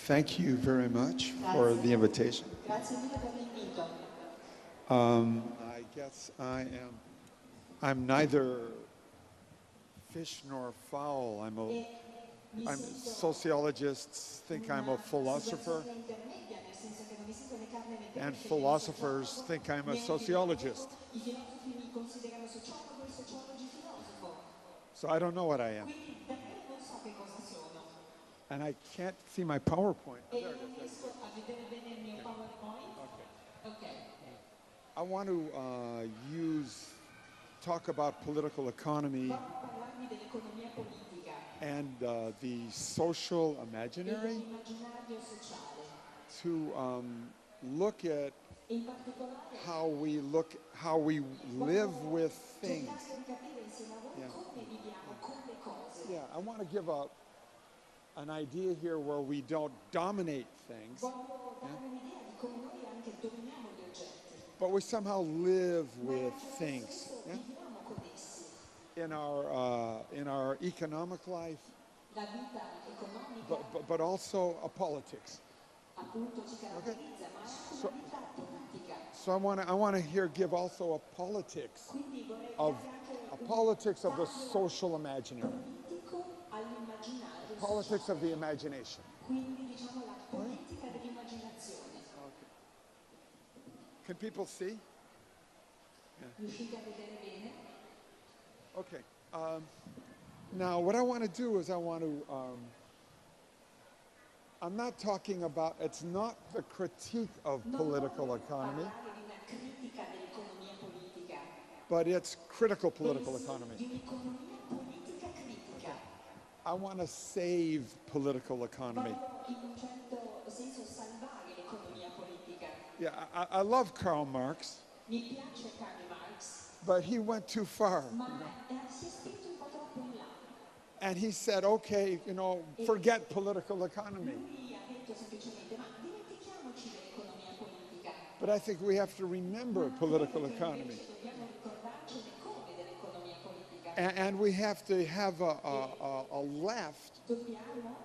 Thank you very much for the invitation. Grazie mille per l'invito. I guess I'm neither fish nor fowl. I'm sociologists think I'm a philosopher, and philosophers think I'm a sociologist. I filosofi mi considerano sociologo e sociologi filosofo. So I don't know what I am. Quindi davvero non so che cosa sono. And I can't see my PowerPoint. E non riesco a vedere bene il mio PowerPoint. Ok. I want to talk about political economy Voglio parlarvi dell'economia politica and the social e imaginary dell'immaginario sociale. to look at E in particolare how we live with things. cercare di capire insieme a voi Yeah. come viviamo con le cose. Yeah, I want to give an idea here where we don't dominate things, Voglio dare un'idea di come noi anche dominiamo gli oggetti. but we somehow live with things. Spesso Yeah? viviamo con essi. In our economic life, La vita economica but also a politics. appunto ci caratterizza, ma è anche So- una vita politica. So I want to here give also a politics Quindi vorrei of dare anche a un politics of the social imaginary, politico all'immaginario politics sociale. of the imagination. Quindi diciamo la politica dell'immaginazione. Can people see? Riuscite a vedere bene? Okay. Now, what I want to do is I'm not talking about, it's not the critique of political economy, Parlare di una critica dell'economia politica, but it's critical political bensì economy. di un'economia politica critica. I want to save political economy. Voglio in un certo senso salvare l'economia politica. Yeah, I love Karl Marx, Mi piace Karl Marx, but he went too far. ma si è spinto un po' troppo in là. And he said, okay, forget political economy. Lui ha detto semplicemente, ma dimentichiamoci dell'economia politica. But I think we have to remember political economy. Dobbiamo ricordarci come dell'economia politica. And we have to have a left, Dobbiamo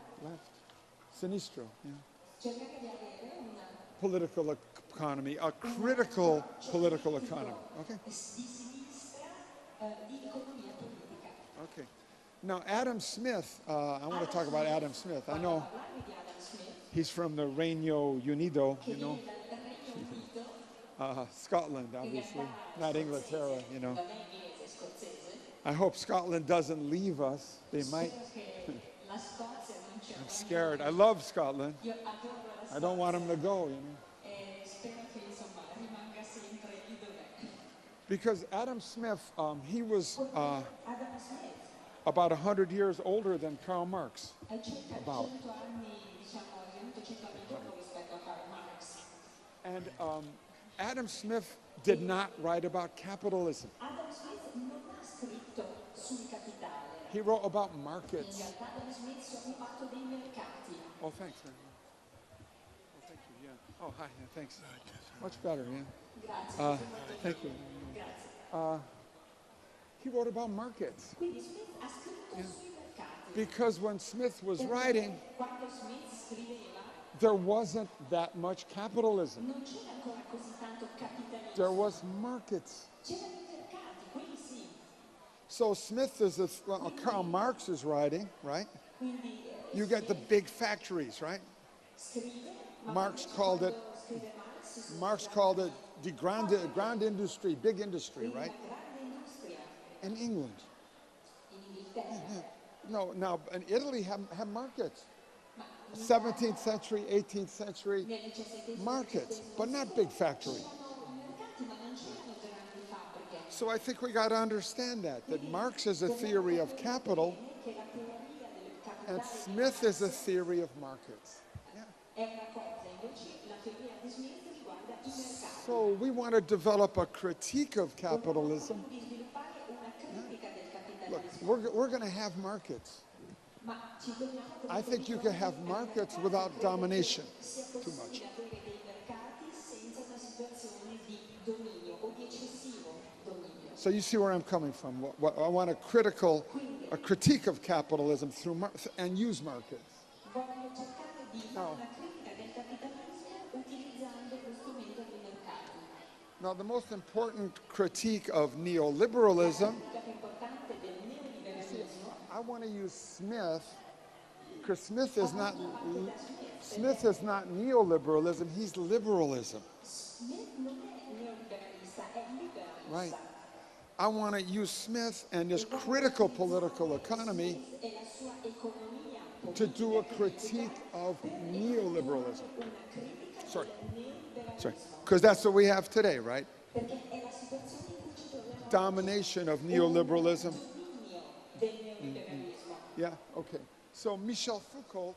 sinistro, yeah, cercare di avere una political economy, a critical political economy. Okay? di sinistra di economia politica. Okay. Now, Adam Smith, I want to talk about Adam Smith. I know Parlarvi di Adam Smith, he's from the Regno Unido, che viene dal Regno Unito, Scotland, obviously, not Inglaterra, non è inglese, scozzese. I hope Scotland doesn't leave us. They might. Spero che la Scozia non ci I'm scared. I love Scotland. Io adoro la I don't want them to go, e spero che insomma rimanga sempre lì dov'è. Because Adam Smith, he was Adam Smith about 100 years older than Karl Marx. è circa About. 100 anni, diciamo, è venuto 100 anni dopo rispetto a Karl Marx. And Adam Smith did not write about capitalism. Adam Smith non ha scritto sul capitale. He wrote about In markets. realtà Adam Smith si è occupato dei mercati. Oh, thanks, man. Oh, thank you, yeah. Oh, hi, yeah, thanks. Much better, yeah. Grazie. Thank you. Grazie. He wrote about markets. Quindi Smith ha scritto sui mercati. Because when Smith was writing, Quando Smith scriveva there wasn't that much capitalism. non c'era ancora così tanto capitalismo. There was markets. C'erano i mercati, quelli sì. So Smith Karl Marx is writing, right? Quindi You get the big factories, right? scrive, ma Marx invece called it- quando scrive Marx called it the grand industry, big industry, right? la grande industria In England. in Inghilterra. No, now in Italy have markets. 17th century, 18th century Nel XVII markets, but not big factories. c'erano mercati, ma non c'erano grandi fabbriche. So I think we got to understand that Marx is a theory of capital Che la teoria del and capitale Smith is a theory of markets. è una cosa, invece la teoria di Smith riguarda i mercati. So we want to develop a critique of capitalism. Di sviluppare una critica del Look, capitalismo. we're going to have markets. Ma ci dobbiamo I think you can have markets without domination sia too much. possibile avere dei mercati senza una situazione di dominio o di eccessivo dominio. So you see where I'm coming from. I want a critique of capitalism and use markets. Voglio cercare di fare una critica del capitalismo utilizzando lo strumento dei mercati. Now, the most important critique of neoliberalism, La critica più importante del neoliberalismo I want to use Smith, because Smith is not neoliberalism, he's liberalism. Smith non è neoliberalista, è liberalista. Right. I want to use Smith and his critical political economy E la sua economia to do a critique of neoliberalism. una critica Sorry. del neoliberalismo. Sorry. Because that's what we have today, right? Perché è la situazione in cui ci troviamo Domination of neoliberalism. dominio del neoliberalismo. Yeah, okay. So Michel Foucault,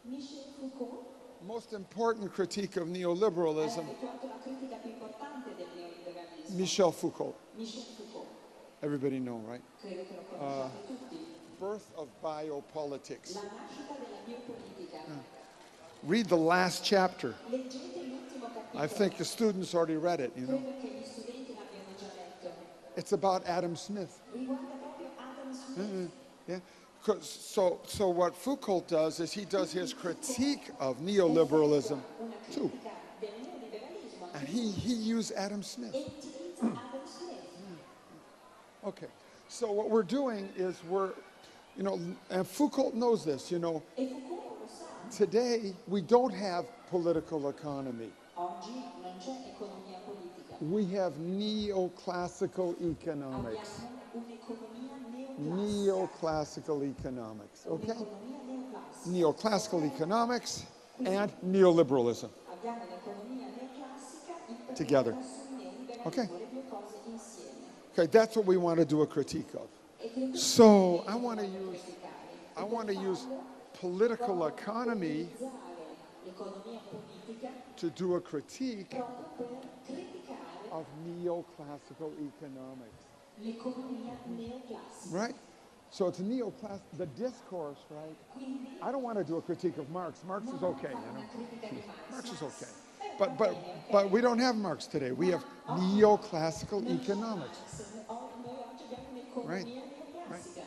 Michel Foucault most important critique of neoliberalism, ha effettuato la critica più importante del neoliberalismo. Michel Foucault. Michel Foucault, Everybody know, right? credo che lo conosciate tutti. Birth of biopolitics. La nascita della biopolitica. Read the last chapter. Leggete l'ultimo capitolo. I think the students already read it, you know. Credo che gli studenti l'abbiano già letto. It's about Adam Smith. Riguarda proprio Adam Smith. Yeah. So what Foucault does is he does his critique of neoliberalism Una too. critica del neoliberalismo. And he used Adam Smith. E utilizza Adam Smith. Okay. So what we're doing is and Foucault knows this, E Foucault lo sa. today we don't have political economy. Oggi non c'è economia politica. We have neoclassical economics. Abbiamo un'economia neoclassica. Neoclassical economics, okay? Un'economia neoclassica. Neoclassical economics and neoliberalism. Abbiamo l'economia neoclassica Together. sul neoliberalismo, Okay. le due cose insieme. Okay, that's what we want to do a critique of. E credo che So I want to criticare. use political economy Utilizzare l'economia politica to do a critique proprio per criticare of neoclassical economics. l'economia neoclassica. Right? So it's the discourse, right? Quindi I don't want to do a critique of Marx. Marx is okay, you know. una critica di Marx is okay. But we don't have Marx today. We have neoclassical economics. Noi oggi abbiamo un'economia Right. neoclassica.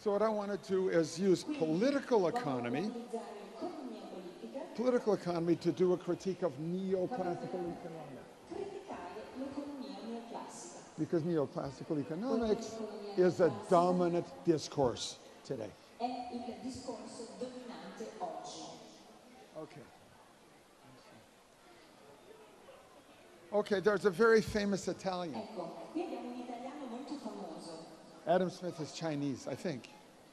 So what I want to do is use political economy Utilizzare l'economia politica to do a critique of neoclassical economics. criticare l'economia neoclassica. Because neoclassical economics is a dominant discourse today. È il discorso dominante oggi. Okay. Okay, there's a very famous Italian. Ecco, qui abbiamo un italiano molto famoso. Adam Smith is Chinese, I think.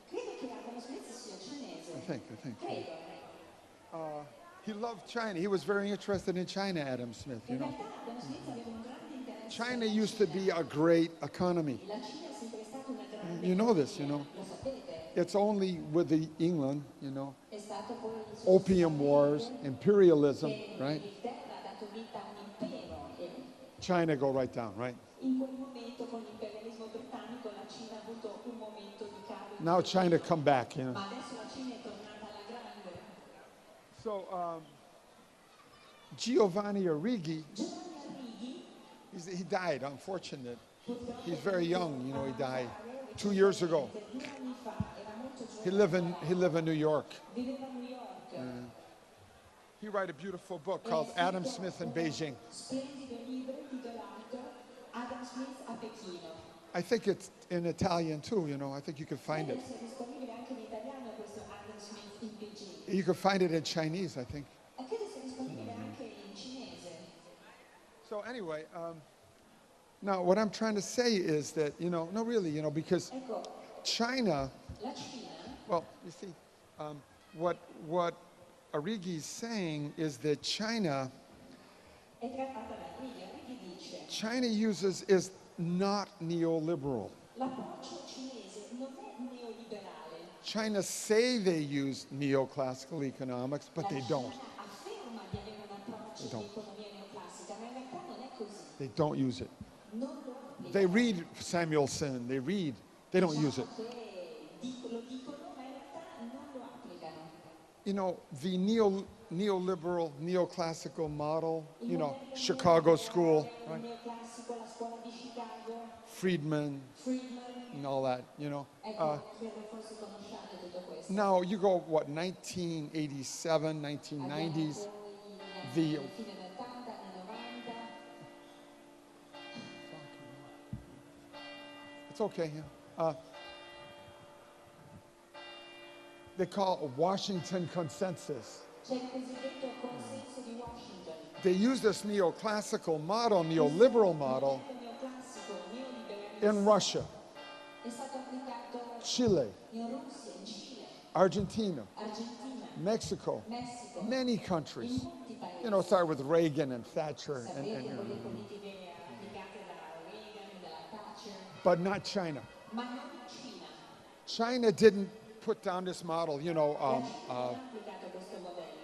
Credo che Adam Smith sia cinese. I think. Credo. He loved China. He was very interested in China, Adam Smith, you In know. realtà Adam Smith aveva un grande interesse. China used to be a great economy. La Cina è sempre stata una grande You know this, you know. Lo sapete? It's only with England, you know, È stato poi opium wars, imperialism, che right? l'Inghilterra ha dato vita a un impero e China go right down, right? in quel momento con l'imperialismo britannico la Cina ha avuto un momento di calo. Now China come back, you know. Ma adesso la Cina è tornata alla grande. So Giovanni Arrighi, Giovanni Arrighi, he died, unfortunate. He's very young, you know, he died 2 years ago. 2 anni fa, era molto He giovane, live in New York. viveva a New York. He wrote a beautiful book called Adam Smith in Beijing. Splendido libro intitolato Adam Smith a Pechino. I think it's in Italian too, you know. I think you can find it. Credo sia disponibile anche in italiano questo Adam Smith in Beijing. You can find it in Chinese, I think. E credo sia disponibile anche in cinese. So anyway, now what I'm trying to say is that, no, really, because Ecco, China, la Cina, well, you see, what Arrighi's saying is that China è trattata da Arrighi. Arrighi dice China is not neoliberal. l'approccio cinese non è neoliberale. China say they use neoclassical economics, but they don't. La Cina afferma di avere un approccio di economia neoclassica, ma in realtà non è così. They don't use it. Non lo applicano. They read Samuelson, they don't use it. Che lo dicono, ma in realtà non lo applicano. The neoliberal, neoclassical model, Il you know, modello Chicago School, neoliberale, right? neoclassico, la scuola di Chicago, Friedman, Friedman. and all that, you know. Ecco, credo forse conosciate tutto questo. Now you go, what, 1987, 1990s, Abbiamo poi the fine anni 80, anni 90. it's okay. Yeah. They call it a Washington consensus. C'è il cosiddetto consenso di Washington. They use this neoclassical model, neoliberal model Il neoclassico, neoliberalismo in Russia, è stato applicato Chile, in Russia, in Cile, Argentina, Argentina, Mexico, Messico, many in countries. molti paesi. You know, start with Reagan and Thatcher, Sapete poi le politiche applicate da Reagan, dalla Thatcher, but not China. ma non in Cina. China didn't put down this model. You know, La Cina non ha applicato questo modello.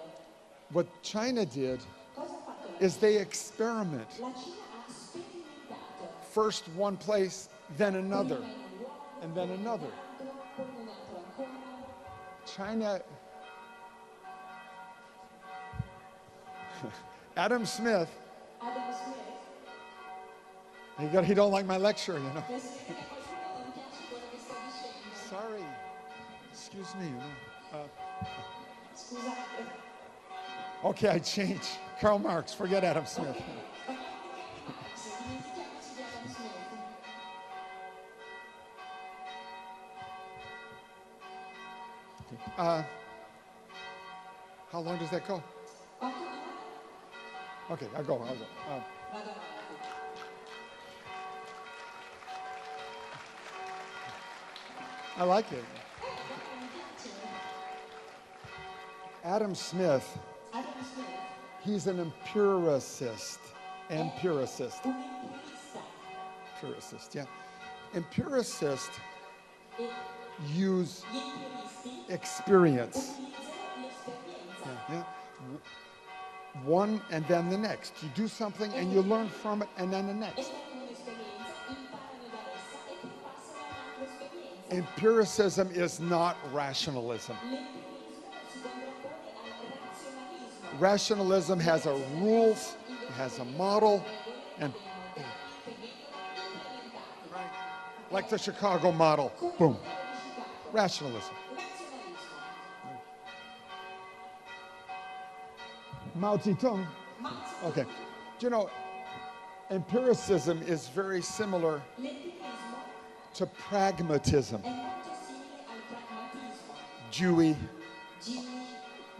what China did Cosa ha fatto la is they experiment. La Cina ha sperimentato First one place, then another, prima in un luogo, and then another. poi in un altro ancora. China. Adam Smith, Adam Smith, he don't like my lecture, you know. che si vede che a qualcuno non piace quello che sta dicendo. Sorry, excuse me. You know. Scusate. Okay, I change. Karl Marx, forget Adam Smith. Se dimentichiamoci di Adam Smith. How long does that go? 8 minuti. Okay, I'll go. Vado avanti. I like it. Mi piace. Adam Smith, Adam Smith, he's an empiricist. Empiricist. un empirista. Empiricist, yeah. Empiricists E use gli empiristi experience. utilizzano l'esperienza. Yeah. One and then the next. You do something and you learn from it and then the E next. prendono un'esperienza, imparano da essa e poi passano a un'altra esperienza. Empiricism is not rationalism. L'empirismo si contrappone al razionalismo. Rationalism has a rules, it has a model, and like the Chicago model, boom, rationalism. Razionalismo. Mao Zedong, okay. Do you know, empiricism is very similar L'empirismo to pragmatism. è molto simile al pragmatismo. Dewey, Jimmy,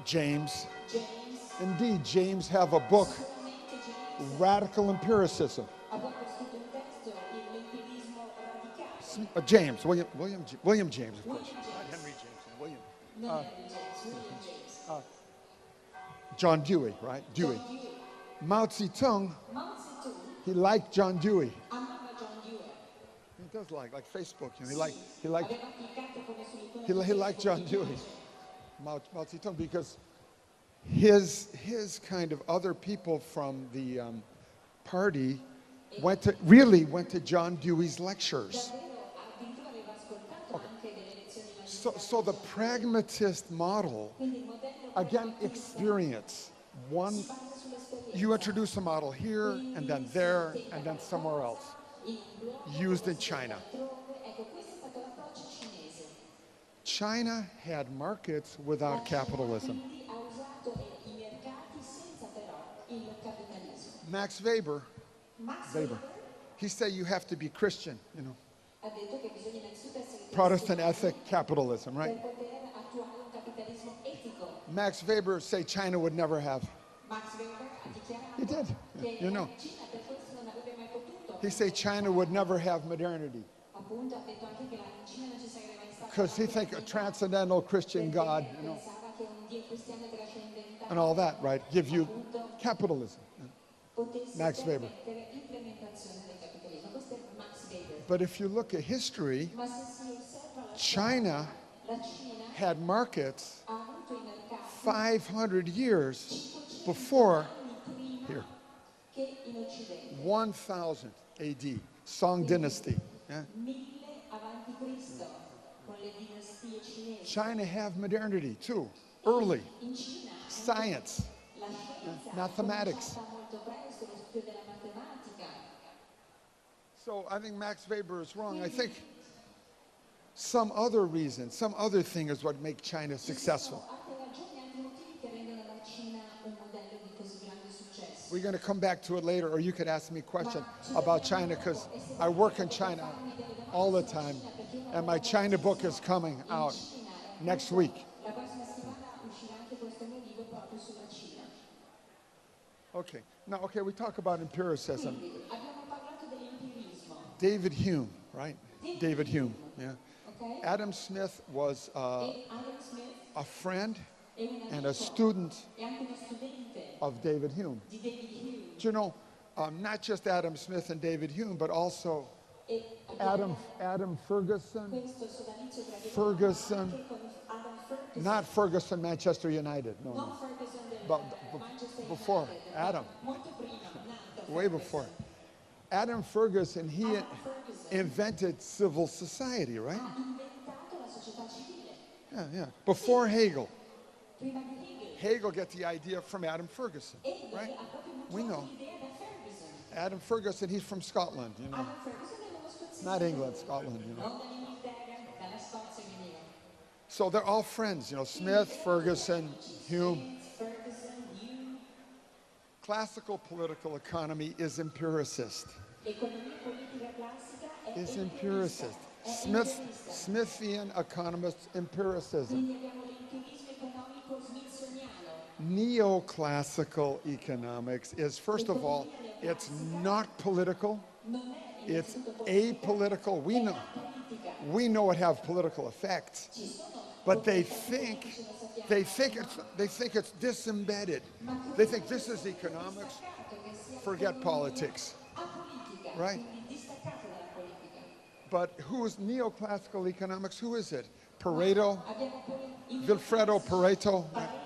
James, James, indeed, James have a book, solamente James Radical Empiricism. ha proprio scritto un testo, l'empirismo radicale. James, William James, of course. William Not James. Henry James, William. Non Henry James, William James. John Dewey, right? Dewey. John Dewey. Mao Zedong, Mao Zedong he liked John Dewey. amava John Dewey. He does like Facebook, you know, he liked Aveva cliccato come su icona he di liked Facebook. John Dewey. Mao Zedong, because his kind of other people from the party went to John Dewey's lectures. Davvero, addirittura aveva ascoltato anche delle lezioni So the pragmatist model, Quindi il modello again, experience. One, si basa sull'esperienza. you introduce a model here and then there and then somewhere else, In un luogo, used in China. altrove. Ecco, questo è stato l'approccio cinese. China had markets without capitalism. Quindi ha usato i mercati senza però il capitalismo. Max Weber, Max Weber. Weber he said you have to be Christian, you know. ha detto che bisogna innanzitutto essere Protestant cristiani ethic capitalism, per right? poter attuare un capitalismo etico. Max Weber said China would never have. Max Weber ha dichiarato He did, che you know. la Cina per questo non avrebbe mai potuto. He said China would never have modernity Appunto ha detto anche che in Cina non ci sarebbe mai stato because he think a transcendental Christian God, you know, pensava che un Dio cristiano trascendentale and all that, right, give you capitalism. potesse Max Weber. permettere l'implementazione del capitalismo. Questo è Max Weber. But if you look at history, Ma se si osserva China la Cina had markets ha avuto i mercati 500 years before anni prima here, che in Occidente. 1000 AD, Song Dynasty. Yeah? 1000 avanti Cristo con le dinastie cinesi. China have modernity too, early, In Cina science, La scienza mathematics. è cominciata molto presto, lo studio della matematica. So I think Max Weber is wrong. I think some other reason, some other thing is what makes China successful. Ci sono altre ragioni, altri motivi che rendono la Cina un modello di così grande successo. We're going to come back to it later, or you could ask me a question about China, because I work in China all the time, and my China book is coming out next week. La prossima settimana uscirà anche questo mio libro proprio sulla Cina. Okay, now, okay, we talk about empiricism. Quindi abbiamo parlato dell'empirismo, David Hume, right? David Hume, yeah. ok? Adam Smith was E Adam Smith a friend è un and a amico student e anche uno studente of David Hume. di David Hume. Do you know, not just Adam Smith and David Hume, but also E abbiamo Adam Ferguson, questo sodalizio tra Ferguson, anche con Adam Ferguson, not Ferguson, Manchester United, no, non no. Ferguson del But Manchester before, United, Adam, molto prima, nato way before. Adam Ferguson, he Adam Ferguson invented civil society, right? ha inventato la società civile, Yeah. Before Hegel. prima di Hegel. Hegel got the idea from Adam Ferguson, Hegel right? ha proprio We know. avuto l'idea da Ferguson. Adam Ferguson, he's from Scotland, you know. Adam Ferguson è uno scozzese, Not England, Scotland, you know. non dall'Inghilterra, dalla Scozia veniva. So they're all friends, you know, Smith, Ferguson, Hume. Ferguson, Hume, Classical political economy is empiricist. economia politica classica è Is empirista, empiricist. è empirista. Smithian economist empiricism. Quindi abbiamo l'empirismo economico smithsoniano. Neoclassical economics is, first of all, it's not political, Non è it's innanzitutto apolitical. We know it have political effects, but they think it's disembedded. They think this is economics, forget politics, apolitica, right? quindi distaccato dalla politica. But who is neoclassical economics? Who is it? Pareto, Abbiamo poi il Vilfredo Pareto, Pareto,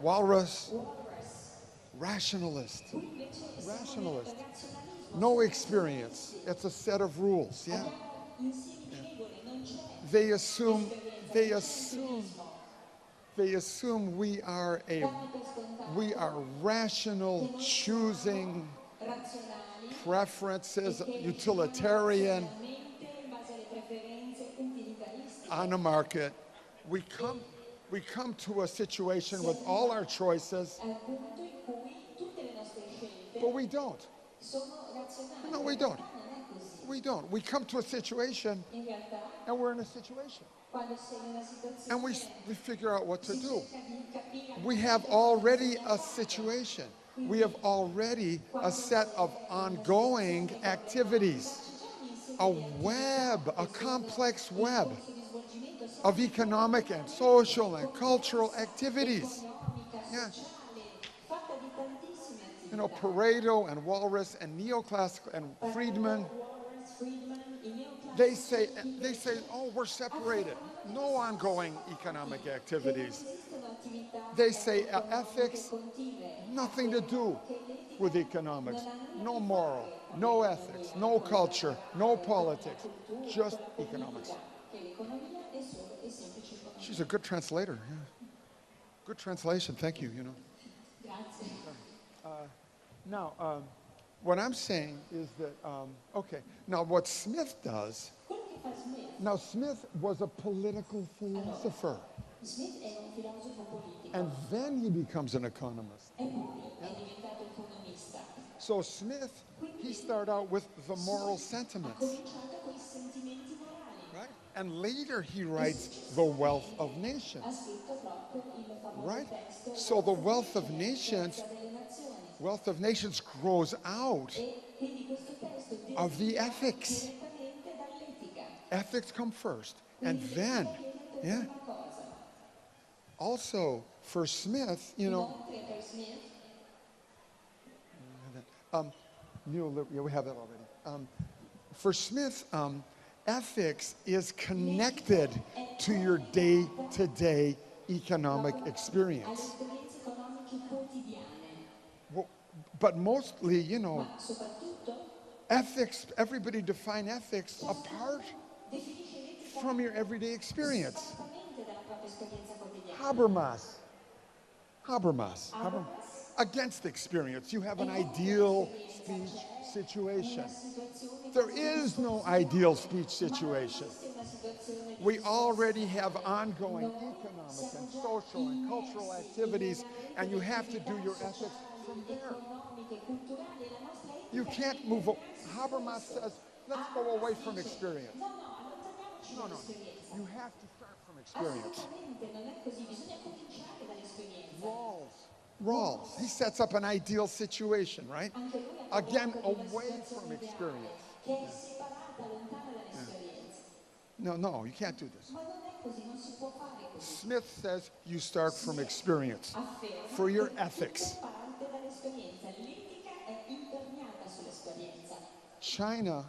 Walrus, Walrus. rationalist, Qui invece siamo rationalist. nel razionalismo. No experience. It's a set of rules. Yeah. Abbiamo insiemi di regole, non c'è They assume we are rational, choosing razionali, preferences, utilitarian mente in base alle preferenze utilitaristiche. on a market. We come to a situation with all our choices, Al punto in cui tutte le nostre scelte but we don't. sono razionali. No, we In don't. realtà non è così. We don't. We come to a situation In realtà, and we're in a situation. quando sei in una situazione, And we figure out what to si do. cerca di capire We have already a situation. We have already a set of ongoing activities, a web, a complex web di svolgimento sia of economic and social and cultural activities. economica, Yeah. sociale, fatta di tantissime You know, attività. Pareto and Walrus and neoclassical and Friedman, Walrus, Friedman, i neoclassici, they say, oh, we're separated. No ongoing economic activities. esistono attività They say ethics, continue, nothing to do with economics. No moral, no ethics, no culture, no politics, just economics. che l'economia è solo e semplice economia. She's a good translator. Yeah. Good translation. Thank you. You know. Grazie. Now, what I'm saying is that okay. Now, what Smith does. Quello che fa Smith, Now, Smith was a political philosopher, Smith è un filosofo politico and then he becomes an economist. e poi è diventato economista. So Smith, he started out with the moral Ha sentiments, cominciato con i sentimenti morali. right? And later he writes The Wealth of Nations, Ha scritto proprio il famoso right? testo So the Wealth of Nations, delle nazioni. grows out E quindi questo testo of the ethics. direttamente dall'etica. Ethics come first, and then, yeah. Prima cosa. Also, for Smith, you know, Inoltre per Smith, yeah, we have that already. For Smith, ethics is connected to your day-to-day economic alle experience. esperienze economiche quotidiane, Well, but mostly, you know, ma soprattutto ethics, everybody define ethics apart definisce l'etica from your everyday experience. esattamente dalla propria esperienza quotidiana. Habermas, Habermas. Against experience. You have an ideal speech situation. There is no ideal speech situation. We already have ongoing economic and social and cultural activities, and you have to do your ethics from there. You can't move. Habermas says, let's go away from experience. No. You have to start from experience. Rawls. He sets up an ideal situation, right? Again, away from experience. No, you can't do this. Smith says you start from experience for your ethics. China,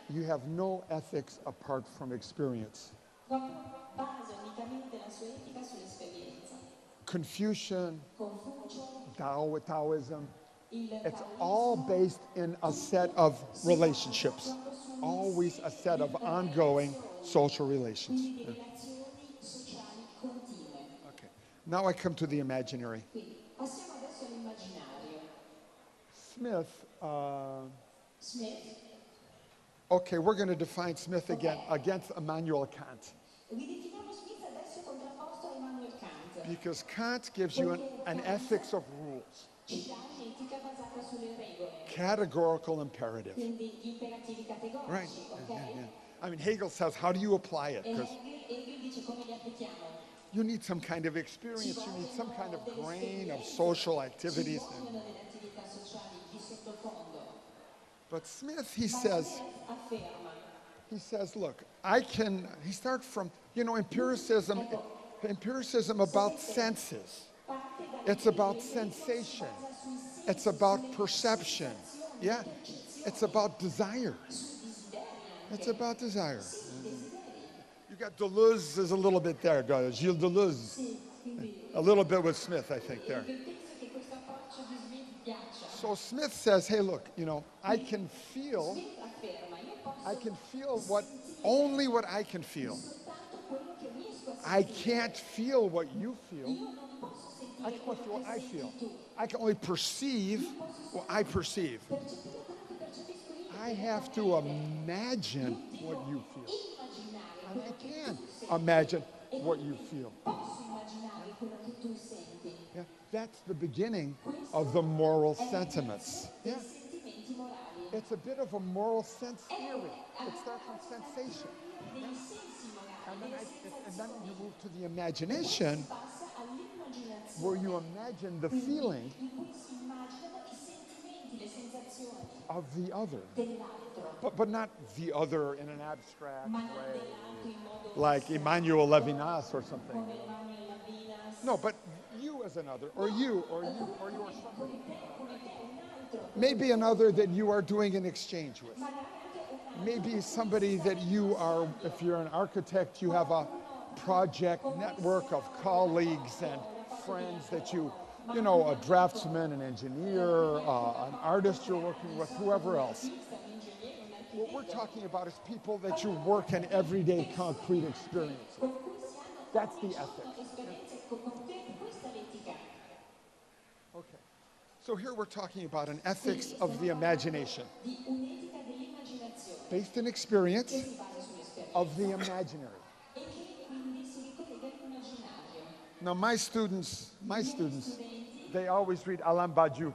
you have no ethics apart from experience. Confucian, Taoism, it's all based in a set of relationships. Always a set of ongoing social relations. Yeah. Okay. Now I come to the imaginary. Smith, okay, we're going to define Smith again against Immanuel Kant. Because Kant gives you an ethics of rules. Categorical imperative. Right. Yeah. I mean, Hegel says, how do you apply it? Because you need some kind of experience, you need some kind of grain of social activities. But Smith, he says, look, he starts from, empiricism about senses. It's about sensation. It's about perception. Yeah. It's about desire. It's about desire. You got Deleuze is a little bit there, Gilles Deleuze. A little bit with Smith, I think, there. So Smith says, hey, look, I can feel only what I can feel. I can't feel what you feel. I can only feel what I feel. I can only perceive what I perceive. I have to imagine what you feel. I can imagine what you feel. Yeah, that's the beginning of the moral sentiments. Yeah. It's a bit of a moral sense theory. It starts from sensation. Yeah. And then you move to the imagination, where you imagine the feeling of the other. But not the other in an abstract way, like Emmanuel Levinas or something. No, but you as another, or you or somebody. Maybe another that you are doing an exchange with. Maybe somebody that you are, if you're an architect, you have a project network of colleagues and friends that a draftsman, an engineer, an artist you're working with, whoever else. What we're talking about is people that you work in everyday concrete experiences. That's the ethics. Okay. So here we're talking about an ethics of the imagination. Based in experience of the imaginary. Now my students, they always read Alain Badiou.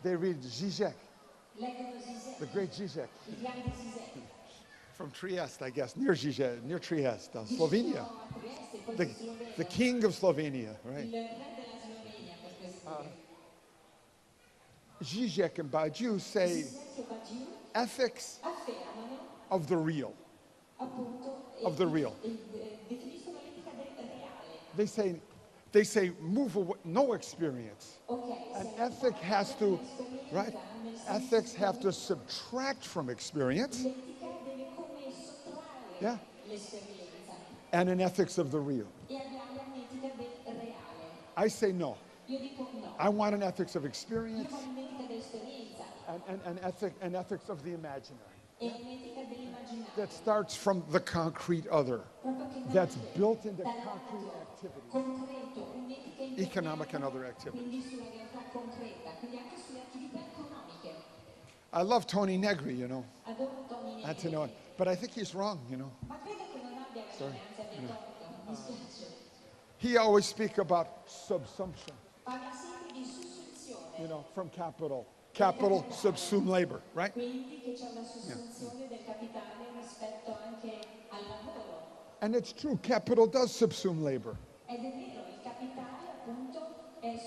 They read Zizek, the great Zizek. From Trieste, I guess, near Zizek, near Trieste, Slovenia. The king of Slovenia, right? Zizek and Badiou say ethics of the real. Of the real. They say move away, no experience. And ethic has to, right? Ethics have to subtract from experience. Yeah. And an ethics of the real. I say no. I want an ethics of experience and an ethics of the imaginary. Yeah? immaginario, that starts from the concrete other, proprio che that's nasce built into dall'atto concrete activities, concreto, un'etica economic and imperniata other activities. quindi sulla realtà concreta, quindi anche sulle attività economiche. I love Tony Negri, you know. Adoro Tony I had to know it. Negri, But I think he's wrong, you know. ma credo che non abbia ragione, anzi abbia torto, mi spiace. He always speak about subsumption, Parla sempre di sussunzione, you know, from capital. Capital subsume labor, right? quindi che c'è una sussunzione del capitale rispetto anche al lavoro. And it's true, capital does subsume labor. Ed è vero, il capitale appunto è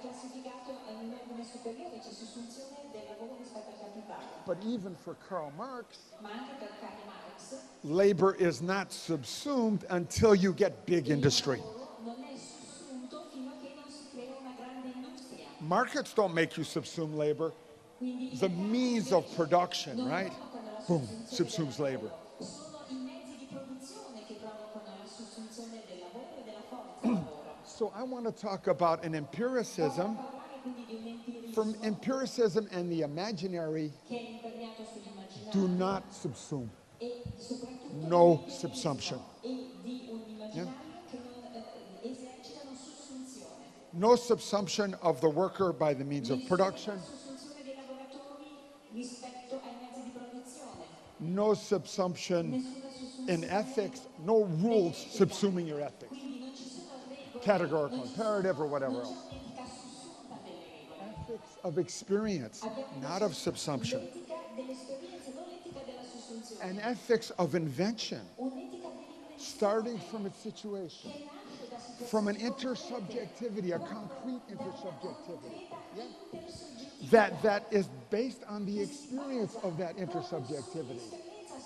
classificato in un ordine superiore, c'è sussunzione del lavoro rispetto al capitale. But even for Karl Marx, Ma anche per Karl Marx, labor is not subsumed until you get big industry. il lavoro non è sussunto fino a che non si crea una grande industria. Markets don't make you subsume labor. Quindi i The mercati means of production, non right? provocano la Boom, sussunzione subsumes del labor. lavoro. Sono i mezzi di produzione che provocano la sussunzione del lavoro e della forza lavoro. So I want to talk about an empiricism, Parlare quindi di un empirismo from empiricism and the imaginary che è imperniato do sull'immaginario not subsume. e soprattutto No dell'empirismo subsumption. e di un immaginario che non esercitano sussunzione. No subsumption of the worker by the means of production. Sussunzione dei lavoratori rispetto ai mezzi di produzione. No subsumption Nessuna sussunzione. in ethics. No rules subsuming your ethics. Quindi non ci sono regole. Categorical imperative or whatever Non c'è else. un'etica sussunta delle regole. Ethics of experience, not of subsumption. L'etica dell'esperienza, non l'etica della sussunzione. An ethics of invention, Un'etica dell'invenzione starting from its situation, che nasce da situazioni from an intersubjectivity, a concrete intersubjectivity. Yeah. intersoggettive. That is based on the experience of that intersubjectivity.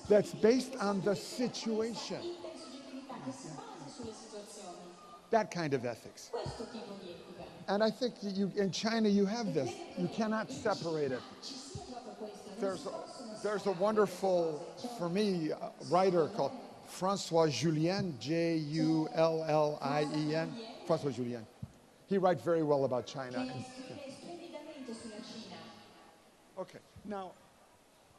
That's based on the situation. Intersoggettività che si basa sulle situazioni. That kind of ethics. Questo tipo di etica. And I think in China you have this. You cannot separate it. Ci sia proprio questo. Non si possono There's a wonderful, for me, writer called François Julien, Jullien. François Julien. He writes very well about China. scrive splendidamente sulla Cina. Okay, now,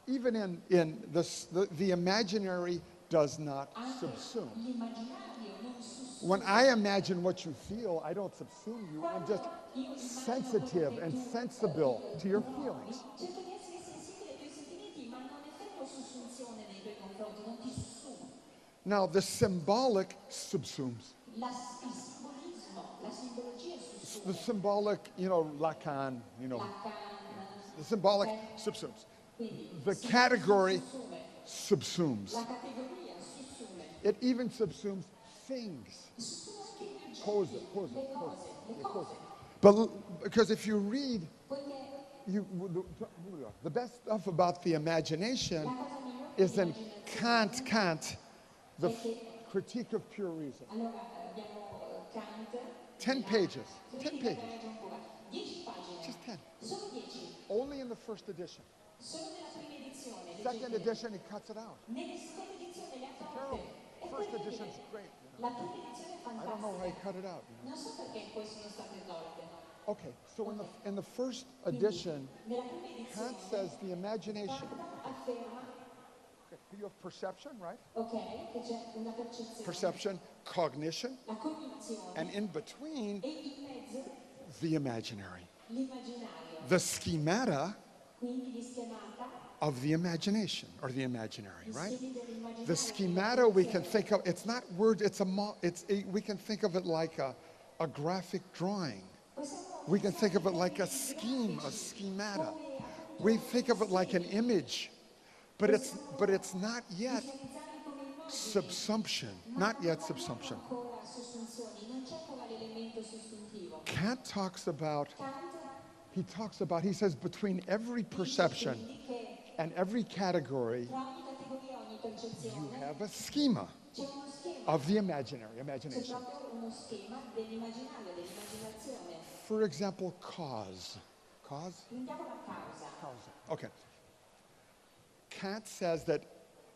even in this, the imaginary does not subsume. L'immaginario non sussurra. When I imagine what you feel, I don't subsume you. I'm just sensitive and sensible to your feelings. Cerco di essere sensibile ai tuoi sentimenti, ma non effettuo sussunzione nei tuoi confronti, non ti sussurro. Now, the symbolic subsumes. Il simbolismo, la simbologia sussurra. The symbolic, Lacan, Lacan, the symbolic subsumes. quindi The category sussume. subsumes. La categoria sussume. It even subsumes things. Sussume anche i Cose. le cose. But because if you read, Poiché the best stuff about the imagination la cosa migliore is in Kant, the critique of pure reason. allora abbiamo Kant, 10 pages. 10 10 pages. 10 pagine, Just 10. solo 10, Only in the first edition. solo nella prima edizione. Second edition, he cuts it out. Nelle seconde edizioni le ha Terrible. fatte. E First poi edition's great. la prima edizione è I don't know why he fantastica. cut it out. Non so perché poi sono state tolte. Okay, so in the first edition, Nella prima edizione Kant says the imagination. Kant afferma, You have perception, right? ok, che c'è una percezione, Perception, cognition, la cognizione and in between, e in mezzo the imaginary. l'immaginario. The schemata Quindi di schemata, of the imagination or the imaginary, gli right? schemi dell'immaginario. The schemata we can think of, it's not words, we can think of it like a graphic drawing. We can think of it like a scheme, a schemata. We think of it like an image, but it's not yet subsumption, not yet subsumption. Ancora sussunzioni, non c'è ancora l'elemento sussuntivo. Kant talks about, Kant he says between every perception quindi che and every category, tra ogni categoria, ogni you percezione, have a schema c'è uno schema, of the imaginary, c'è imagination. proprio uno schema dell'immaginario, dell'immaginazione. For example, cause. Cause? Prendiamo la causa. Cause. Okay. Kant says that,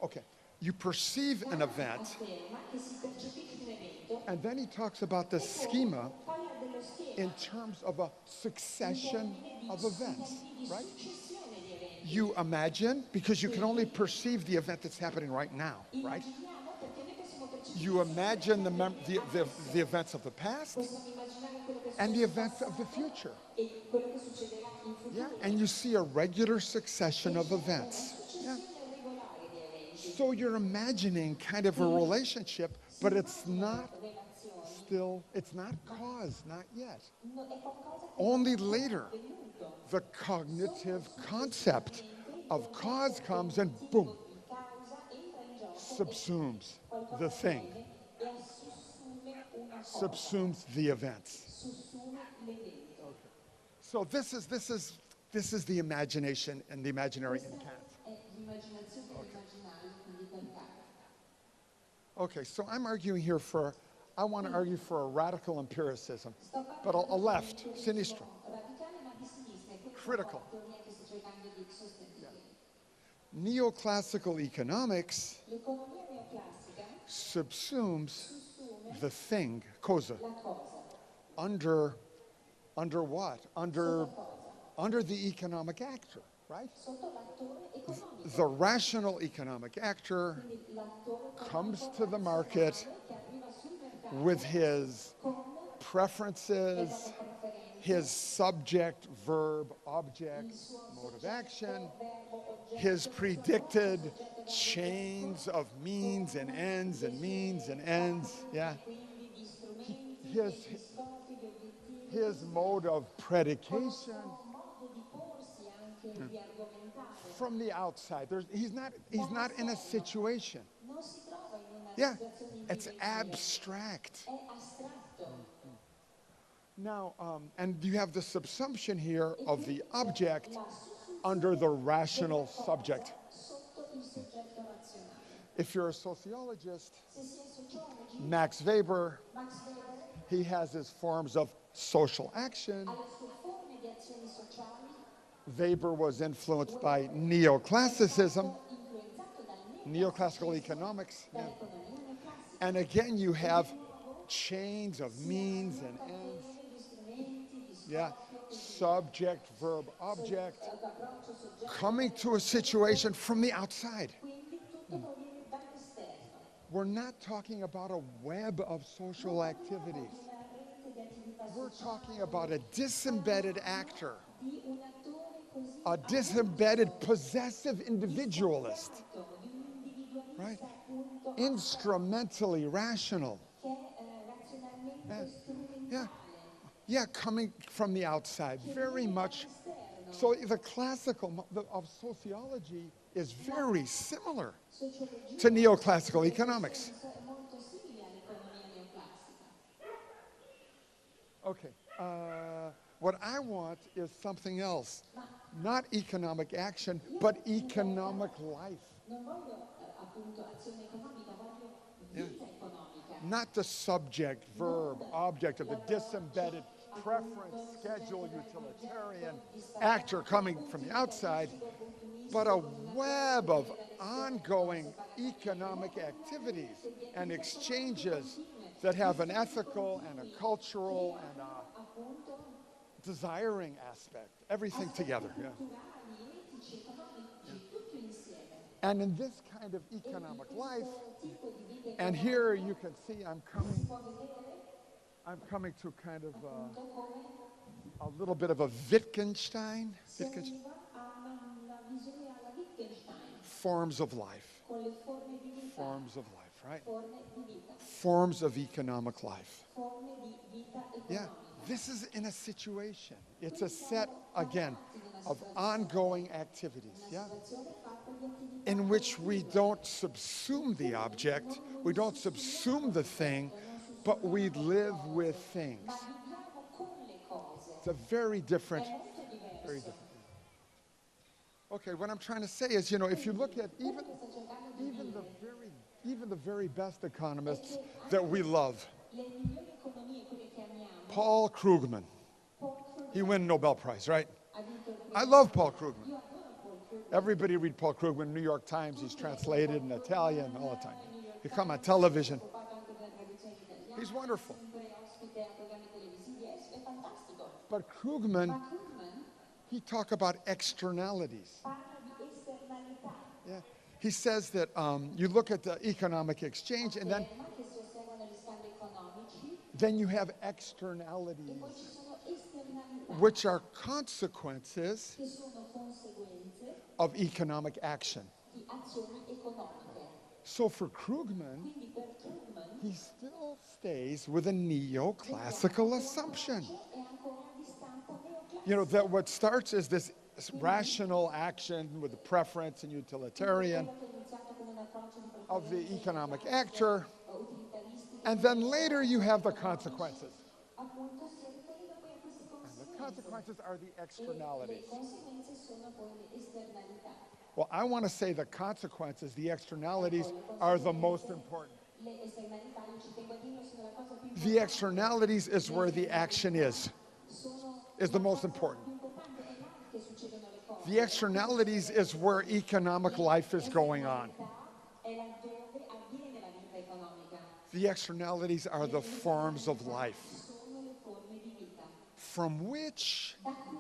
okay, you perceive an event, Afferma che si percepisce un evento, and then he talks about the schema parla dello schema in terms of a succession of events, di right? successione di eventi. You imagine, because you can only perceive the event that's happening right now, right? Immaginiamo perché noi possiamo percepire You imagine the events of the past possiamo immaginare quello che è and the successo in events of the passato future. e quello che succederà in Yeah, futuro. and you see a regular succession of events. Yeah. Successione regolare di eventi. So you're imagining kind of a relationship, but it's not still, it's not cause, not yet. È qualcosa che Only later, è avvenuto. the cognitive concept of cause comes and boom, Il causa entra in gioco subsumes the thing, e sussume una cosa, subsumes the events. sussume l'evento. So this is the imagination and the imaginary in Kant. È l'immaginazione dell'immaginario, quindi per Kant. Okay, so I'm arguing here I want to argue for a radical empiricism, but a left, sinistra, Radicale ma di sinistra, è quella critical. teoria che sto cercando di sostenere. Neoclassical economics L'economia neoclassica subsumes sussume the thing, cose, la cosa. under what? Under the economic actor, right? Sotto l'attore economico. The rational economic actor Quindi l'attore comes to the market che arriva sul mercato with his con preferences, preferenze, his subject, verb, object, mode of action, verbo, oggetto, his predicted chains of means and ends and means and ends, yeah. quindi di strumenti, His, di scopi, di obiettivi, his mode of predication modo di porsi anche di argomentare. from the outside. He's not in a situation. Non si trova in una Yeah, situazione it's individuale, abstract. è astratto. Now, and you have the subsumption here of the object under the rational subject. Sotto il soggetto razionale. If you're a sociologist, Se si è sociologi, Max Weber, Max Weber he has his forms of social action. ha le sue forme di azioni sociali, Weber was influenced by neoclassicism, influenzato dal neoclassical economics. Yeah. neoeconomia neoclassica. And again, you have chains of means and ends. Di strumenti, di Yeah, subject, verb, object, approccio soggetto, coming to a situation from the outside. quindi tutto proviene dall'esterno. We're not talking about a web of social activities. Una rete di attività We're talking about a disembedded actor, di un attore così a disembedded possessive individualist, di un individualista right? appunto Instrumentally rational. che è razionalmente strumentale. Yeah, yeah, coming from the outside, very much. So the classical of sociology is very similar to neoclassical economics. È molto simile all'economia neoclassica. Okay, what I want is something else. Not economic action, but economic life. Non voglio appunto azione economica, voglio vita economica. Not the subject, verb, object of the disembedded preference, schedule, utilitarian actor coming from the outside, but a web of ongoing economic activities and exchanges that have an ethical and a cultural and a desiring aspect, everything together. Yeah. Culturali, etici, economici, tutto insieme. And in this kind of economic life, Tipo di vita and here you can see I'm può vedere coming to kind of appunto come a little bit of a Wittgenstein, si arriva a una visione alla Wittgenstein, forms of life, con le forme di vita, forms of life, right? forme di vita, Forms of economic life. forme di vita Yeah, economica. this is in a situation. It's a set, again, of ongoing activities, yeah, Situazione fatta di attività in which we don't subsume the object, we don't subsume the thing, but we live with things. ma viviamo con le cose. It's a very different, È molto diverso. very different. Okay, what I'm trying to say is, you know, if you look at Quello che sto cercando di dire, even the very best economists that we love, le migliori economie, quelle che amiamo, Paul Krugman, Paul Krugman he won Nobel Prize, right? ha vinto il I premio. love Paul Krugman. Io adoro Paul Krugman. Everybody read Paul Krugman, New York Times, he's translated in Italian all the time. He come on television. Occupato anche della traduzione italiana, He's wonderful. sempre ospite a programmi televisivi, è fantastico. But Krugman, Ma Krugman he talk about externalities. parla he says that you look at the economic exchange, and ma che si osservano gli scambi economici then you have e poi externalities, ci sono esternalità which are consequences che sono conseguenze of economic action. di azioni economiche. So for Krugman, Quindi per Krugman he still stays with a neoclassical assumption. è ancora di stampo neoclassico. You know, that what starts as this rational action with the preference and utilitarian Quello che è iniziato come un approccio di of the preferenze economic actor, utilitaristiche, and then later you have the consequences. appunto si riferisce poi a queste The conseguenze. consequences are the E externalities. le conseguenze sono poi le esternalità. Well, I want to say the consequences, the externalities, are the most important. Le esternalità, io ci tengo a dirlo, sono la cosa più The externalities is where the action is the most important. importante, è là che succedono le cose. The externalities is where economic life is going on. È laddove avviene la vita economica, The externalities are the forms of life sono le forme di vita, from which da cui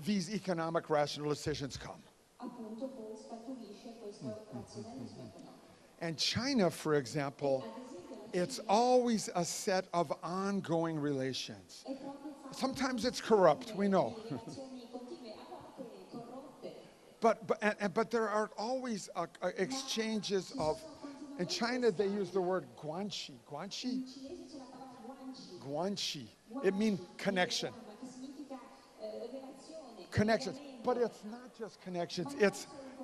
these economic rational decisions come. appunto poi scaturisce questo razionalismo economico. And China, for example, Ad esempio, it's always a set of ongoing relations. è proprio fatto Sometimes it's corrupt, we know. di relazioni continue, a volte corrotte. But there are always exchanges of, in China they use the word guanxi. Guanxi? In cinese c'è la parola guanci, Guanxi. It means connection. ma che significa relazione, Connections. But it's not just connections,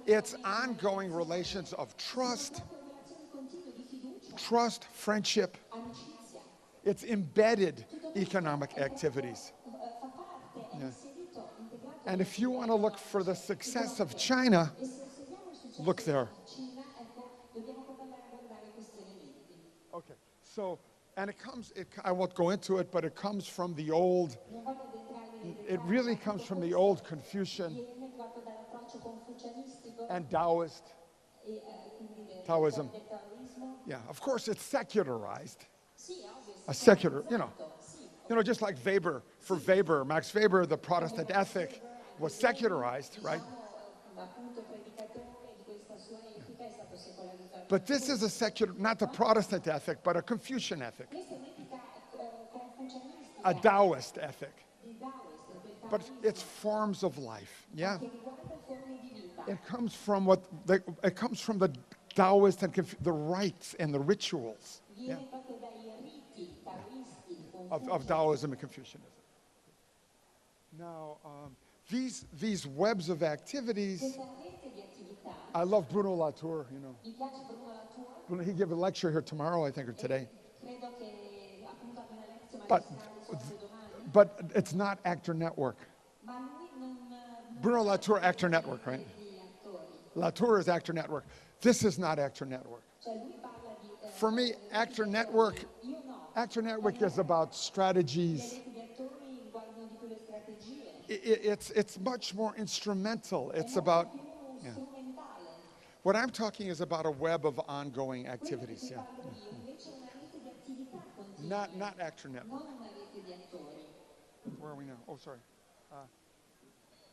it's ongoing relations of trust, relazioni continue di fiducia, trust, friendship. amicizia. It's embedded economic activities. Fa parte, è inserito, integrato. And if you want to look for the success of China, E se osserviamo il successo look there. della Cina, ecco, dobbiamo proprio andare a guardare questi elementi. Okay, so, and I won't go into it, but it comes from the old, Non voglio addentrare nei it dettagli, really comes from the old Confucian viene proprio dall'approccio confucianistico and Taoist. e quindi Taoism. del taoismo. Yeah, of course it's secularized. Sì, ovvio, A secular, you know. sì. Just like Weber, for Weber, Max Weber, the Protestant ethic was secularized, right? Appunto predicatore di questa sua etica è stato secolarizzato. But this is a secular, not the Protestant ethic, but a Confucian ethic, Questa è un'etica confucianistica a Taoist ethic. di Taoist, del But taoismo, it's forms of life, yeah. che riguarda forme di vita. It comes from the Taoist and the rites and the rituals, yeah, Viene proprio dai riti taoisti of Taoism and Confucianism. Now, these webs of activities, questa rete di attività. I love Bruno Latour, you know. Mi piace Bruno Latour, He gave a lecture here tomorrow, I think, or today. credo che appunto abbia una lezione But, magistrale proprio domani, but it's not Actor Network. ma lui non Bruno Latour, Actor Network, right? gli attori, Latour is Actor Network. This is not Actor Network. cioè lui parla di For me, Actor Network, io no, Actor Network is about strategies. le reti di attori riguardano di più le strategie, It's much more instrumental. It's about, più strumentale. what I'm talking is about a web of ongoing activities, yeah. Parlo io, invece è una rete di attività continue, Not Actor Network. non una rete di attori. Where are we now? Oh, sorry.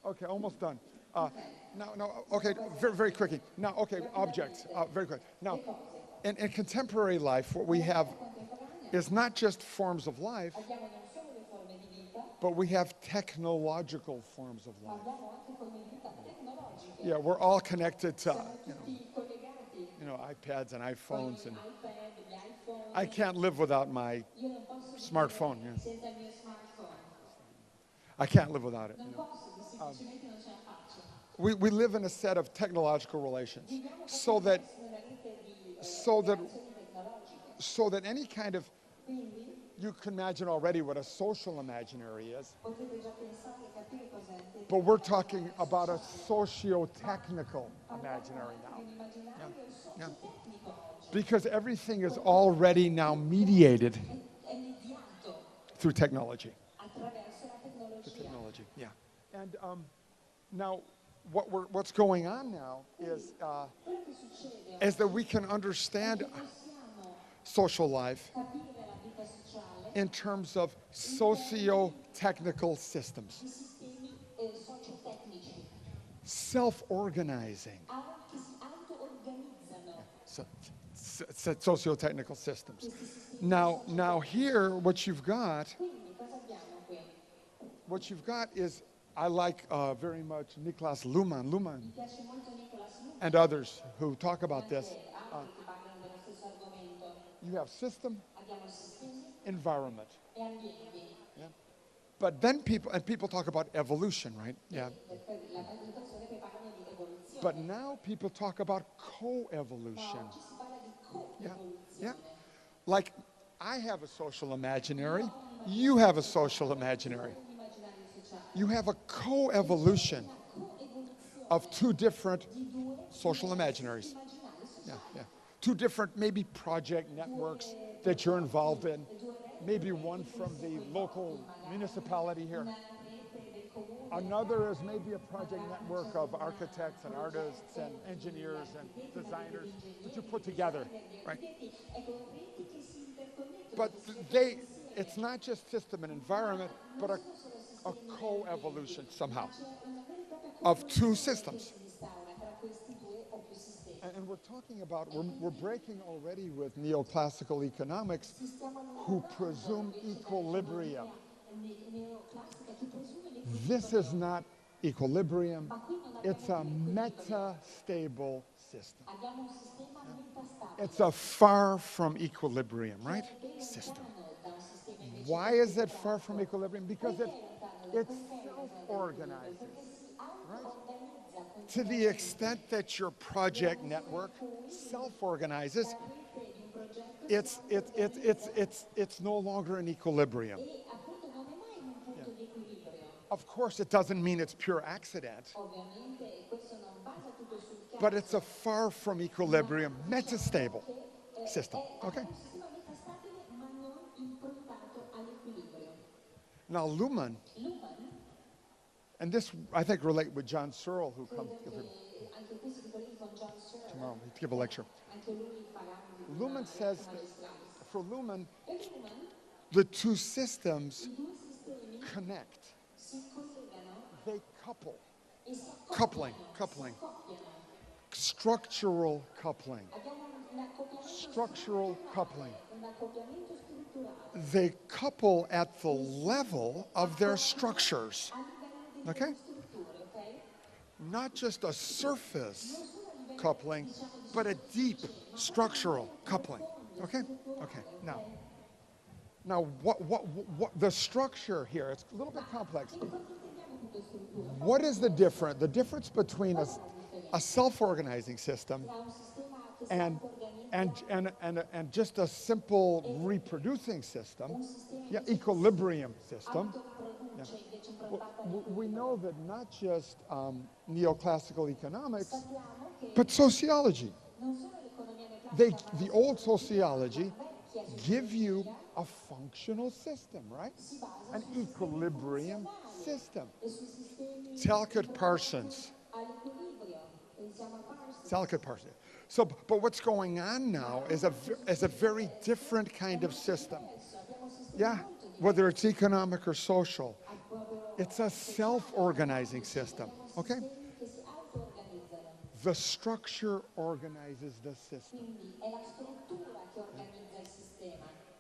Okay, almost done. Now, okay, very, very quickly. Now, okay, objects, very quick. Now, in contemporary life, what we have is not just forms of life, Abbiamo non solo le forme di vita, but we have technological forms of ma life. abbiamo anche forme di vita tecnologiche. Yeah, we're all connected to, Tutti collegati, iPads and iPhones, and iPad, gli iPhone. I can't live without my Io non posso smartphone. Yeah. senza il mio smartphone. I can't live without it. Non posso, semplicemente non ce la faccio. We live in a set of technological relations, Viviamo so that in una rete di so that relazioni tecnologiche. so that any kind of, Quindi you can imagine already what a social imaginary is, potete già pensare e capire cos'è il but we're talking about a socio-technical imaginary now. un immaginario socio-tecnico oggi. Because everything is already now mediated È mediato through technology. attraverso la tecnologia. Technology, yeah. And now, what's going on now is Quello che succede is that we can understand possiamo social life capire la vita sociale in terms of socio-technical systems, di sistemi socio-tecnici self-organizing, che si auto-organizzano socio-technical systems. Now here, what you've got is, I like very much Niklas Luhmann, Mi piace molto Nicolas Luhmann and others who talk about e this. altri che parlano dello stesso argomento. You have system, Abbiamo sistemi environment. e ambienti. Yeah. But then people talk about evolution, right? Yeah. Le persone che parlano di evoluzione. But now people talk about co-evolution. Oggi si parla di Yeah. co-evoluzione. Yeah. Like, I have a social imaginary, you have a social imaginary. L'immaginario sociale. You have a co-evolution of two different social imaginaries. Immaginari sociali. Yeah, yeah. Two different, maybe project networks that you're involved in. Maybe one from the local municipality here. Another is maybe a project network of architects and artists and engineers and designers that you put together, right? But it's not just system and environment, but a co-evolution somehow of two systems. And we're talking about, we're breaking already with neoclassical economics who presume equilibrium. This is not equilibrium, it's a meta-stable system. It's a far from equilibrium, right? System. Why is it far from equilibrium? Because it self-organizes, right? To the extent that your project network self-organizes, it's no longer in equilibrium. Of course, it doesn't mean it's pure accident, but it's a far from equilibrium, metastable system. Okay. Now, Luhmann, and this I think relate with John Searle, who comes tomorrow to give a lecture. Luhmann says that for Luhmann, the two systems connect. They couple. Coupling. Structural coupling. Structural coupling. They couple at the level of their structures. Okay? Not just a surface coupling, but a deep structural coupling. Okay? Okay. Now what the structure here, it's a little bit complex. What is the difference? The difference between a self-organizing system and just a simple reproducing system, yeah, equilibrium system. Yeah. We know that not just neoclassical economics, but sociology. The old sociology give you a functional system, right? An equilibrium system. Talcott Parsons. So, but what's going on now is a very different kind of system. Yeah, whether it's economic or social, it's a self-organizing system. Okay? The structure organizes the system.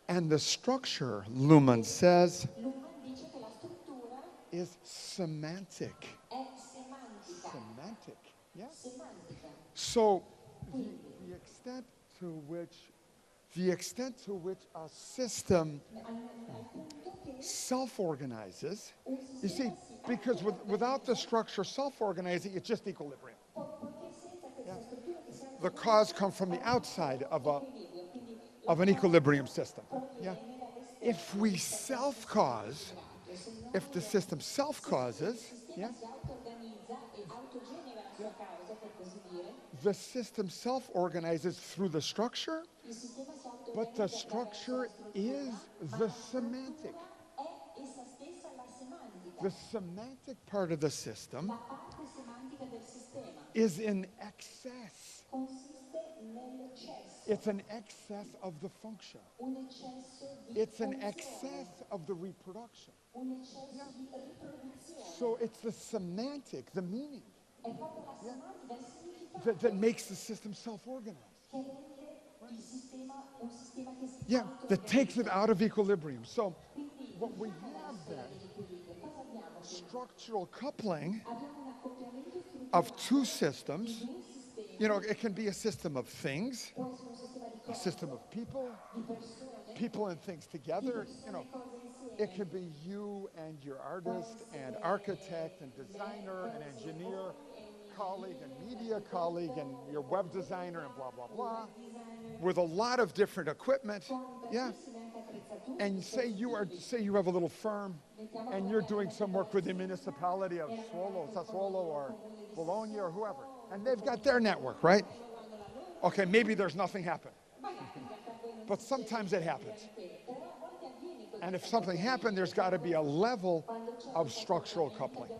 And the structure, Luhmann says, is semantic. Semantic, yeah. So the extent to which a system self-organizes, you see, because without the structure self-organizing, it's just equilibrium. Yeah. The cause comes from the outside of an equilibrium system. Yeah. If we self-cause, if the system self-causes, yeah, the system self-organizes through the structure, but the structure is the semantic. The semantic part of the system is in excess. It's an excess of the function. It's an excess of the reproduction. Yeah. So it's the semantic, the meaning, yeah, that makes the system self-organized. Right? il sistema, un sistema che si Yeah, that takes it out of equilibrium. So what we have then, Cosa abbiamo? structural coupling Abbiamo un accoppiamento strutturale of two systems. di un sistema, You know, it can be a system of things, può essere un sistema di a cose, system of people, di persone, people and things together. You know, cose insieme. it can be you and your artist and architect and designer and engineer, colleague and media colleague and your web designer and blah, blah, blah, with a lot of different equipment. Yeah. And say you have a little firm and you're doing some work with the municipality of Sassuolo or Bologna or whoever, and they've got their network, right? Okay, maybe there's nothing happen. But sometimes it happens. And if something happened, there's got to be a level of structural coupling,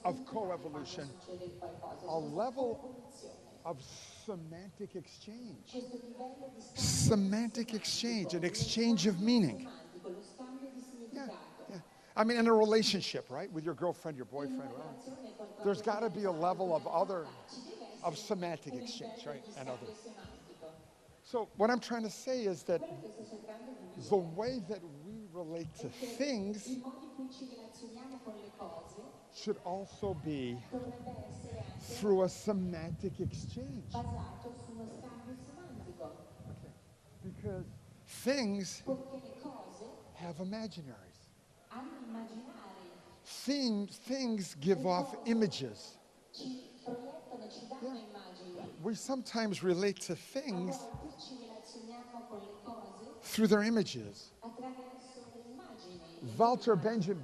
of coevolution, a level of semantic exchange. Semantic exchange, an exchange of meaning. Yeah, yeah. I mean, in a relationship, right, with your girlfriend, your boyfriend, there's got to be a level of semantic exchange, right, and others. So what I'm trying to say is that the way that we relate to things should also be through a semantic exchange. Okay. Because things have imaginaries. Things give off images. Yeah. We sometimes relate to things through their images. Walter Benjamin,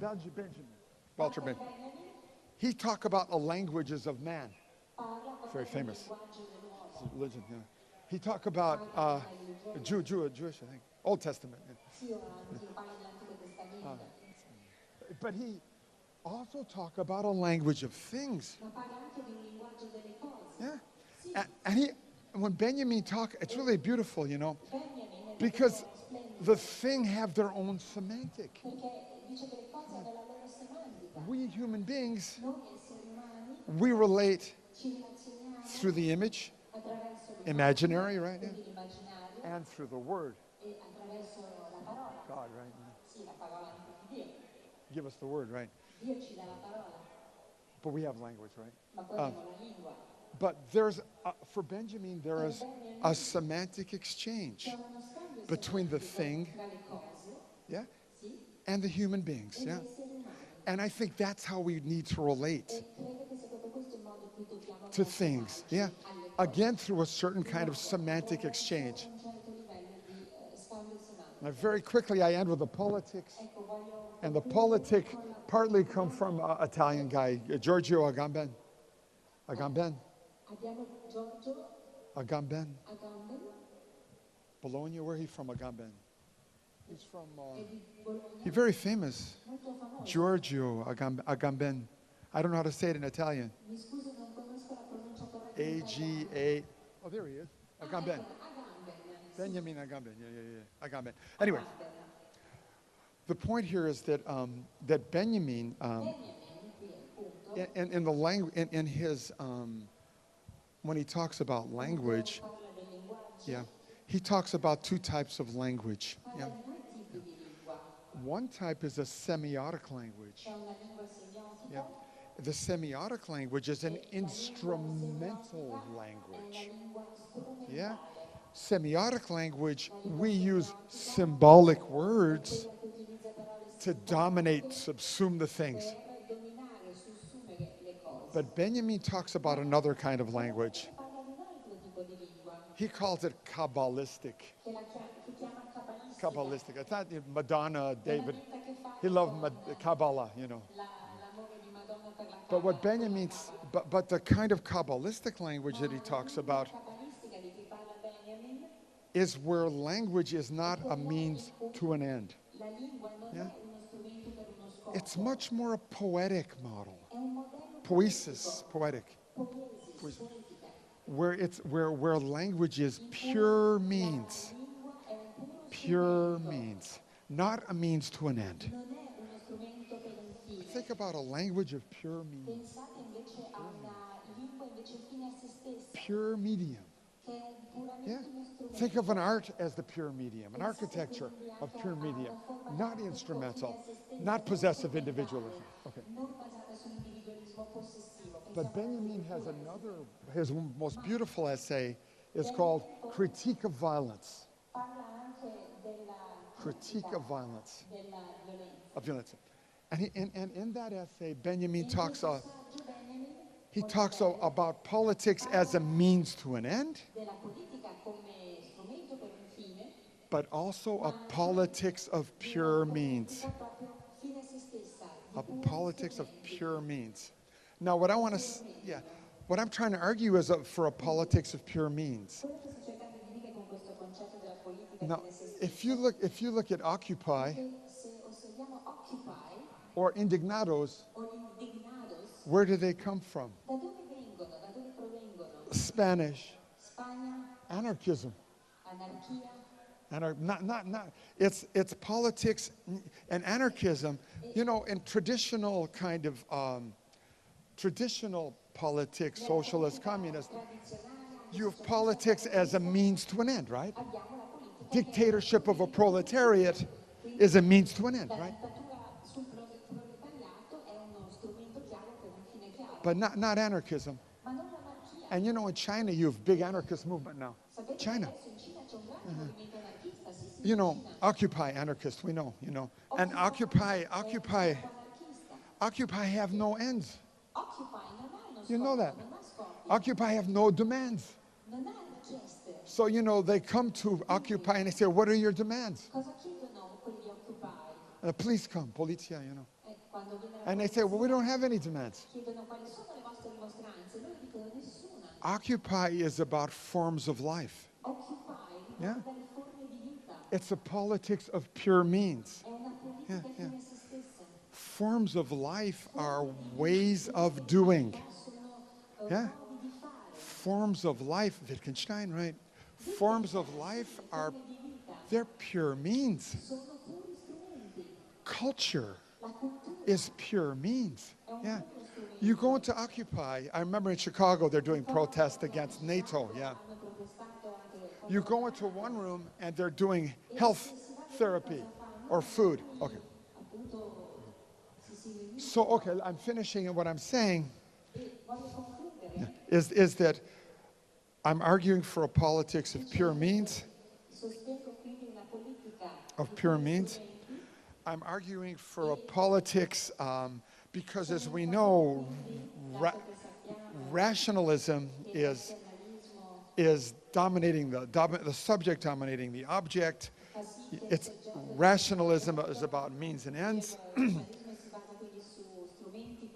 he talked about the languages of man. Very famous. Religion, yeah. He talked about Jewish, I think, Old Testament. Yeah. But he also talked about a language of things. Yeah. And when Benjamin talked, it's really beautiful, you know, because the thing have their own semantic. We human beings, we relate through the image, imaginary, right? Yeah. And through the word. God, right? Give us the word, right? But we have language, right? But for Benjamin, there is a semantic exchange between the thing, yeah, and the human beings, yeah. And I think that's how we need to relate to things, yeah. Again, through a certain kind of semantic exchange. Now, very quickly, I end with the politics. And the politic partly come from an Italian guy, Giorgio Agamben. Agamben. Bologna, where he from, Agamben? He's from, he's very famous. Giorgio Agamben. I don't know how to say it in Italian. A-G-A, oh, there he is, Agamben. Benjamin Agamben, yeah, Agamben. Anyway, the point here is that that Benjamin, in the language, in his, when he talks about language, yeah, he talks about two types of language. Yeah. One type is a semiotic language. Yeah. The semiotic language is an instrumental language. Yeah. Semiotic language, we use symbolic words to dominate, subsume the things. But Benjamin talks about another kind of language. He calls it Kabbalistic. Kabbalistic. It's not Madonna, David. He loved Kabbalah, you know. But what Benjamin's, but the kind of Kabbalistic language that he talks about is where language is not a means to an end. Yeah? It's much more a poetic model. Poesis, poetic. Where language is pure means. Pure means. Not a means to an end. Think about a language of pure means. Pure medium. che è puramente Yeah. uno strumento. Think of an art as the pure medium, an architecture of pure medium, not instrumental, not possessive individualism. Okay. Non basata sull'individualismo possessivo. But Benjamin has another, his most beautiful essay is called Critique of Violence. Parla anche della Critique of Violence. della violenza. Of violence. And in that essay, Benjamin talks, Saggio Benjamin he talks about politics as a means to an end, della politica come strumento per un fine, but also a politics of pure means. proprio fine a se stessa. A politics of pure means. Now, what I want to, what I'm trying to argue is for a politics of pure means. Quello che sto cercando di dire con questo concetto della politica Now, fine a se stessa. if you look at Occupy Se osserviamo Occupy or Indignados, o Indignados, where do they come from? da dove vengono? Da dove provengono? Spanish. Spagna, Anarchism. anarchia. It's politics and anarchism. You know, in traditional kind of traditional politics, socialist, communist, you have politics as a means to an end, right? Abbiamo la politica. Dictatorship of a proletariat is a means to an end, La right? dittatura sul proletariato è uno strumento chiaro per un fine chiaro. But not anarchism. Ma non l'anarchia. And you know, in China, you have big anarchist movement now. Sapete che China. adesso in Cina c'è un grande movimento anarchista, sì, sì, You in know, Cina. Occupy anarchist, we know, you know. And Occupy Anarchista. have no ends. Occupy non ha uno You know scopo, that. non ha scopi, Occupy have no demands. non ha richieste. So, you know, they come to Occupy and they say, what are your demands? Cosa chiedono quelli di Occupy? And the police come, polizia, you know. Quando viene la And they say, well, we don't have any demands. chiedono quali sono le vostre rimostranze, loro dicono nessuna. Occupy is about forms of life. Occupy Yeah. riguarda le forme di vita, It's a politics of pure means. è una politica Yeah, fine a se stessa. Forms of life are ways of doing. Sono Yeah. modi di fare, Forms of life, Wittgenstein, right? Forms of life are, di vita, they're pure means. sono puri strumenti. Culture La cultura is pure means. è un Yeah. puro strumento. You go into Occupy, I remember in Chicago, they're doing protests against NATO, yeah. Hanno protestato anche You go into one room and they're doing health therapy or food. Okay. appunto So, okay, I'm finishing and what I'm saying voglio concludere. is that I'm arguing for a politics of pure means, Sostengo quindi una politica of pure means. I'm arguing for a politics because as we know, rationalism is dominating the subject dominating the object. It's rationalism is about means and ends.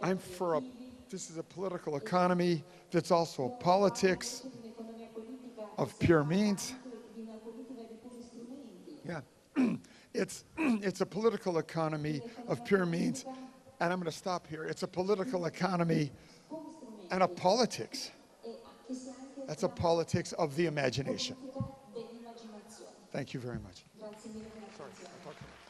I'm for this is a political economy that's also a politics of pure means. Yeah. It's a political economy of pure means. And I'm going to stop here. It's a political economy and a politics. That's a politics of the imagination. Thank you very much. Sorry, I talked too much.